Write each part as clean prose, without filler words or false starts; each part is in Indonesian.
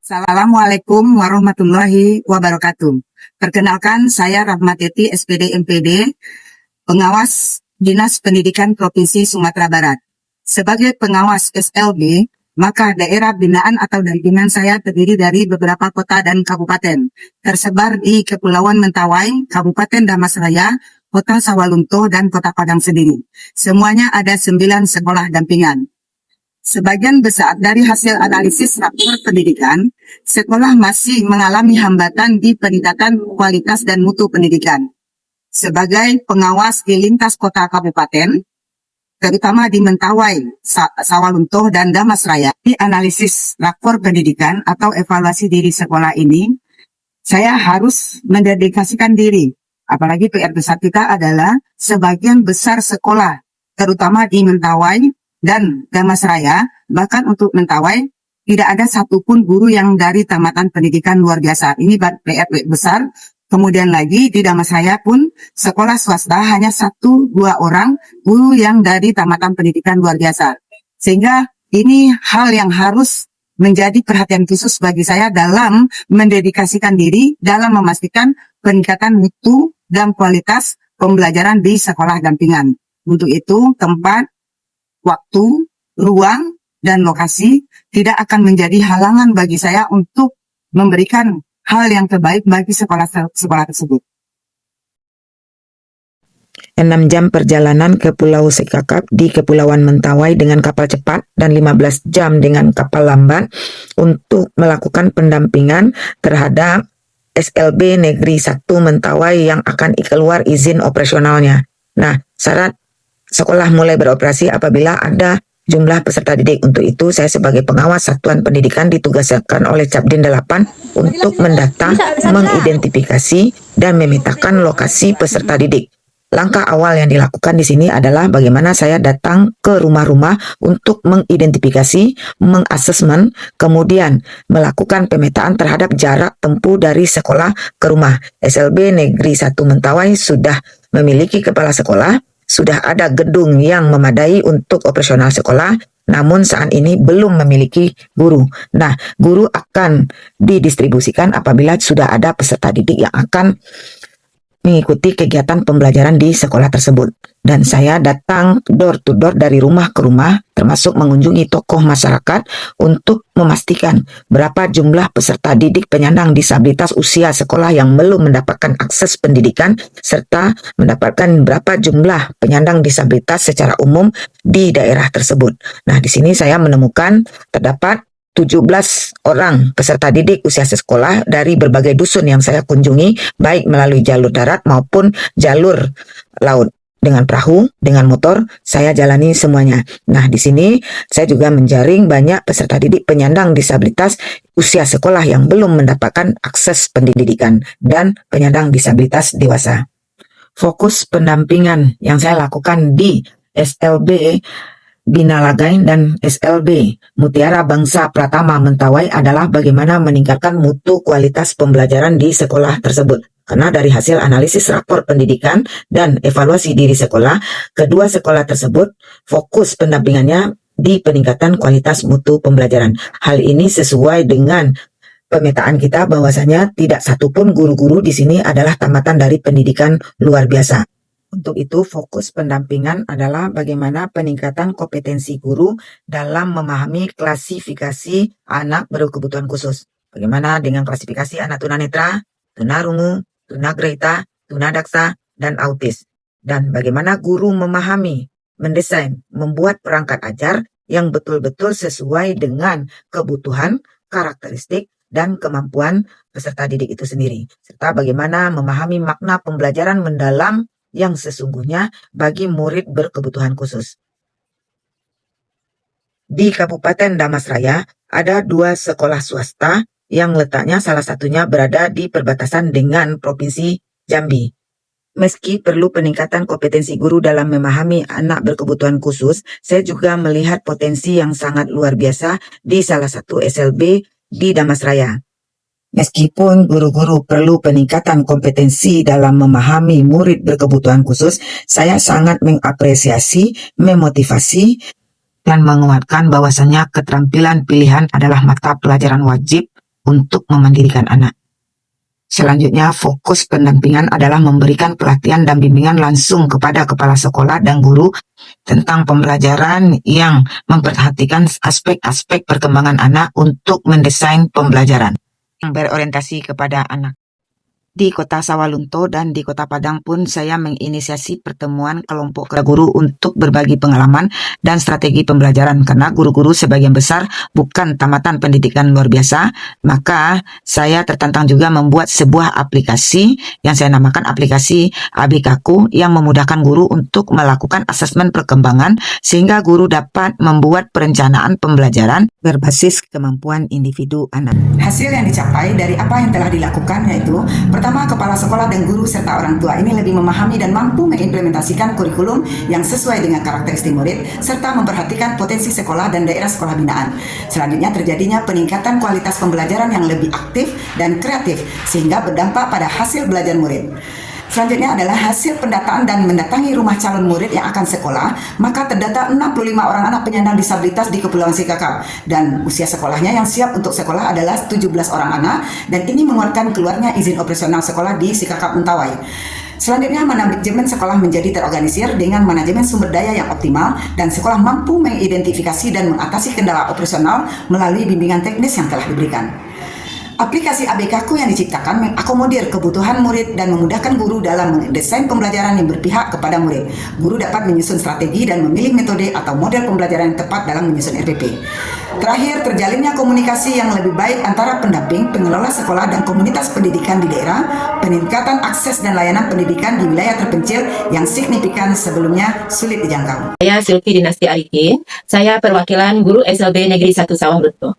Assalamualaikum warahmatullahi wabarakatuh. Perkenalkan, saya Rahmateti SPD MPD, pengawas Dinas Pendidikan Provinsi Sumatera Barat. Sebagai pengawas SLB, maka daerah binaan atau dampingan saya terdiri dari beberapa kota dan kabupaten, tersebar di Kepulauan Mentawai, Kabupaten Damasraya, Kota Sawalunto, dan Kota Padang sendiri. Semuanya ada 9 sekolah dampingan. Sebagian besar dari hasil analisis rapor pendidikan, sekolah masih mengalami hambatan di peningkatan kualitas dan mutu pendidikan. Sebagai pengawas di lintas kota kabupaten, terutama di Mentawai, Sawalunto, dan Damasraya, di analisis rapor pendidikan atau evaluasi diri sekolah ini, saya harus mendedikasikan diri. Apalagi PR besar kita adalah sebagian besar sekolah, terutama di Mentawai dan Damasraya, bahkan untuk Mentawai, tidak ada satupun guru yang dari tamatan pendidikan luar biasa. Ini PR besar. Kemudian lagi di Damasraya pun sekolah swasta hanya 1-2 orang guru yang dari tamatan pendidikan luar biasa. Sehingga ini hal yang harus menjadi perhatian khusus bagi saya dalam mendedikasikan diri dalam memastikan peningkatan mutu dan kualitas pembelajaran di sekolah dampingan. Untuk itu, tempat, waktu, ruang, dan lokasi tidak akan menjadi halangan bagi saya untuk memberikan hal yang terbaik bagi sekolah tersebut. 6 jam perjalanan ke Pulau Sekakap di Kepulauan Mentawai dengan kapal cepat dan 15 jam dengan kapal lambat untuk melakukan pendampingan terhadap SLB Negeri 1 Mentawai yang akan keluar izin operasionalnya. Nah, syarat sekolah mulai beroperasi apabila ada jumlah peserta didik. Untuk itu, saya sebagai pengawas satuan pendidikan ditugaskan oleh Capdin 8 untuk mendata, mengidentifikasi, dan memetakan lokasi peserta didik. Langkah awal yang dilakukan di sini adalah bagaimana saya datang ke rumah-rumah untuk mengidentifikasi, mengasesmen, kemudian melakukan pemetaan terhadap jarak tempuh dari sekolah ke rumah. SLB Negeri 1 Mentawai sudah memiliki kepala sekolah, sudah ada gedung yang memadai untuk operasional sekolah, namun saat ini belum memiliki guru. Nah, guru akan didistribusikan apabila sudah ada peserta didik yang akan mengikuti kegiatan pembelajaran di sekolah tersebut. Dan saya datang door to door dari rumah ke rumah, termasuk mengunjungi tokoh masyarakat untuk memastikan berapa jumlah peserta didik penyandang disabilitas usia sekolah yang belum mendapatkan akses pendidikan, serta mendapatkan berapa jumlah penyandang disabilitas secara umum di daerah tersebut. Nah, di sini saya menemukan terdapat 17 orang peserta didik usia sekolah dari berbagai dusun yang saya kunjungi, baik melalui jalur darat maupun jalur laut. Dengan perahu, dengan motor, saya jalani semuanya. Nah, di sini saya juga menjaring banyak peserta didik penyandang disabilitas usia sekolah yang belum mendapatkan akses pendidikan dan penyandang disabilitas dewasa. Fokus pendampingan yang saya lakukan di SLB Bina Lagain dan SLB Mutiara Bangsa Pratama Mentawai adalah bagaimana meningkatkan mutu kualitas pembelajaran di sekolah tersebut. Karena dari hasil analisis rapor pendidikan dan evaluasi diri sekolah, kedua sekolah tersebut fokus pendampingannya di peningkatan kualitas mutu pembelajaran. Hal ini sesuai dengan pemetaan kita bahwasanya tidak satupun guru-guru di sini adalah tamatan dari pendidikan luar biasa. Untuk itu, fokus pendampingan adalah bagaimana peningkatan kompetensi guru dalam memahami klasifikasi anak berkebutuhan khusus. Bagaimana dengan klasifikasi anak tunanetra, tunarungu, tunagrahita, tunadaksa, dan autis. Dan bagaimana guru memahami, mendesain, membuat perangkat ajar yang betul-betul sesuai dengan kebutuhan, karakteristik, dan kemampuan peserta didik itu sendiri. Serta bagaimana memahami makna pembelajaran mendalam yang sesungguhnya bagi murid berkebutuhan khusus. Di Kabupaten Damasraya ada 2 sekolah swasta yang letaknya salah satunya berada di perbatasan dengan Provinsi Jambi. Meski perlu peningkatan kompetensi guru dalam memahami anak berkebutuhan khusus, saya juga melihat potensi yang sangat luar biasa di salah satu SLB di Damasraya. Meskipun guru-guru perlu peningkatan kompetensi dalam memahami murid berkebutuhan khusus, saya sangat mengapresiasi, memotivasi, dan menguatkan bahwasanya keterampilan pilihan adalah mata pelajaran wajib untuk memandirikan anak. Selanjutnya, fokus pendampingan adalah memberikan pelatihan dan bimbingan langsung kepada kepala sekolah dan guru tentang pembelajaran yang memperhatikan aspek-aspek perkembangan anak untuk mendesain pembelajaran yang berorientasi kepada anak. Di Kota Sawalunto dan di Kota Padang pun saya menginisiasi pertemuan kelompok guru untuk berbagi pengalaman dan strategi pembelajaran karena guru-guru sebagian besar bukan tamatan pendidikan luar biasa, maka saya tertantang juga membuat sebuah aplikasi yang saya namakan aplikasi ABKku yang memudahkan guru untuk melakukan asesmen perkembangan sehingga guru dapat membuat perencanaan pembelajaran berbasis kemampuan individu anak. Hasil yang dicapai dari apa yang telah dilakukan yaitu pertama, kepala sekolah dan guru serta orang tua ini lebih memahami dan mampu mengimplementasikan kurikulum yang sesuai dengan karakteristik murid serta memperhatikan potensi sekolah dan daerah sekolah binaan. Selanjutnya terjadinya peningkatan kualitas pembelajaran yang lebih aktif dan kreatif sehingga berdampak pada hasil belajar murid. Selanjutnya adalah hasil pendataan dan mendatangi rumah calon murid yang akan sekolah, maka terdata 65 orang anak penyandang disabilitas di Kepulauan Sikakap dan usia sekolahnya yang siap untuk sekolah adalah 17 orang anak dan ini menguatkan keluarnya izin operasional sekolah di Sikakap Mentawai. Selanjutnya, manajemen sekolah menjadi terorganisir dengan manajemen sumber daya yang optimal dan sekolah mampu mengidentifikasi dan mengatasi kendala operasional melalui bimbingan teknis yang telah diberikan. Aplikasi ABKku yang diciptakan mengakomodir kebutuhan murid dan memudahkan guru dalam mendesain pembelajaran yang berpihak kepada murid. Guru dapat menyusun strategi dan memilih metode atau model pembelajaran yang tepat dalam menyusun RPP. Terakhir, terjalinnya komunikasi yang lebih baik antara pendamping, pengelola sekolah, dan komunitas pendidikan di daerah, peningkatan akses dan layanan pendidikan di wilayah terpencil yang signifikan sebelumnya sulit dijangkau. Saya Silvi Dinasti Arifin, saya perwakilan guru SLB Negeri 1 Sawalunto.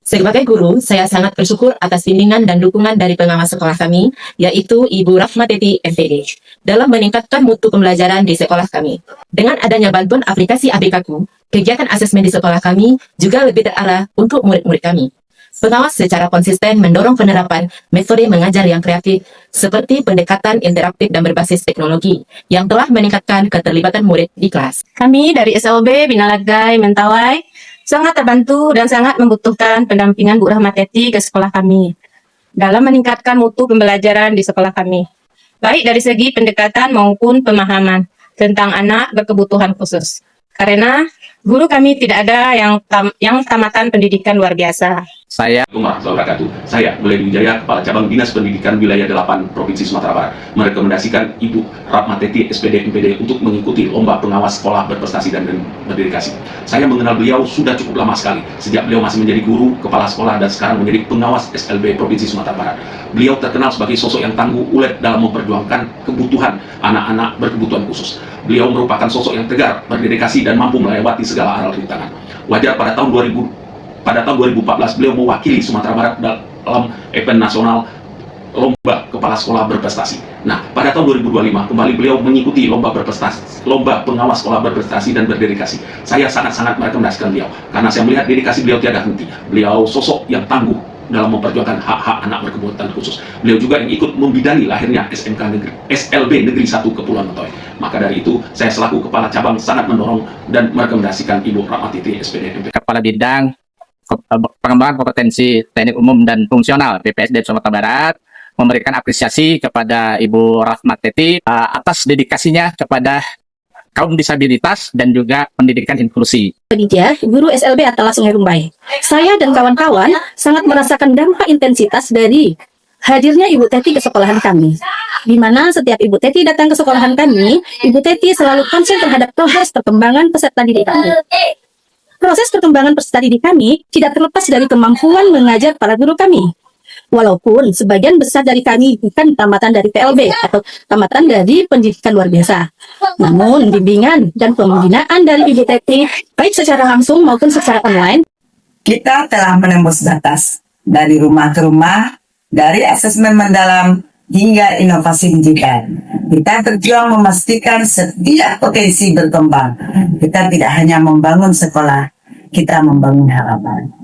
Sebagai guru, saya sangat bersyukur atas bimbingan dan dukungan dari pengawas sekolah kami, yaitu Ibu Rahmateti MPD, dalam meningkatkan mutu pembelajaran di sekolah kami. Dengan adanya bantuan aplikasi ABKku, kegiatan asesmen di sekolah kami juga lebih terarah untuk murid-murid kami. Pengawas secara konsisten mendorong penerapan metode mengajar yang kreatif, seperti pendekatan interaktif dan berbasis teknologi, yang telah meningkatkan keterlibatan murid di kelas. Kami dari SLB Binalagai Mentawai sangat terbantu dan sangat membutuhkan pendampingan Bu Rahmateti ke sekolah kami dalam meningkatkan mutu pembelajaran di sekolah kami, baik dari segi pendekatan maupun pemahaman tentang anak berkebutuhan khusus. Karena guru kami tidak ada yang tamatan pendidikan luar biasa. Saya, Buledi Wijaya, Kepala Cabang Dinas Pendidikan Wilayah 8 Provinsi Sumatera Barat, merekomendasikan Ibu Rahmateti SPD MPD untuk mengikuti lomba pengawas sekolah berprestasi dan berdedikasi. Saya mengenal beliau sudah cukup lama sekali, sejak beliau masih menjadi guru, kepala sekolah, dan sekarang menjadi pengawas SLB Provinsi Sumatera Barat. Beliau terkenal sebagai sosok yang tangguh, ulet dalam memperjuangkan kebutuhan anak-anak berkebutuhan khusus. Beliau merupakan sosok yang tegar, berdedikasi, dan mampu melewati segala aral rintangan. Wajar pada tahun 2014 beliau mewakili Sumatera Barat dalam event nasional lomba kepala sekolah berprestasi. Nah, pada tahun 2025 kembali beliau mengikuti lomba pengawas sekolah berprestasi dan berdedikasi. Saya sangat-sangat merekomendasikan beliau karena saya melihat dedikasi beliau tiada henti. Beliau sosok yang tangguh dalam memperjuangkan hak-hak anak berkebutuhan khusus. Beliau juga yang ikut membidani lahirnya SLB Negeri 1 Kepulauan Mentawai. Maka dari itu, saya selaku kepala cabang sangat mendorong dan merekomendasikan Ibu Rahmateti SPD MPD. Kepala Bidang Pengembangan Kompetensi Teknik Umum dan Fungsional BPSD Sumatera Barat memberikan apresiasi kepada Ibu Rahmateti atas dedikasinya kepada kaum disabilitas dan juga pendidikan inklusi. Widya, guru SLB Atala Sungai Rumbai. Saya dan kawan-kawan sangat merasakan dampak intensitas dari hadirnya Ibu Teti ke sekolahan kami. Di mana setiap Ibu Teti datang ke sekolahan kami, Ibu Teti selalu konsen terhadap progres perkembangan peserta didik kami. Proses perkembangan peserta didik kami tidak terlepas dari kemampuan mengajar para guru kami. Walaupun sebagian besar dari kami bukan tamatan dari PLB atau tamatan dari pendidikan luar biasa. Namun bimbingan dan pembinaan dari Ibu Teti, baik secara langsung maupun secara online, Kita telah menembus batas dari rumah ke rumah, dari asesmen mendalam hingga inovasi digital. Kita berjuang memastikan setiap potensi berkembang. Kita tidak hanya membangun sekolah, kita membangun harapan.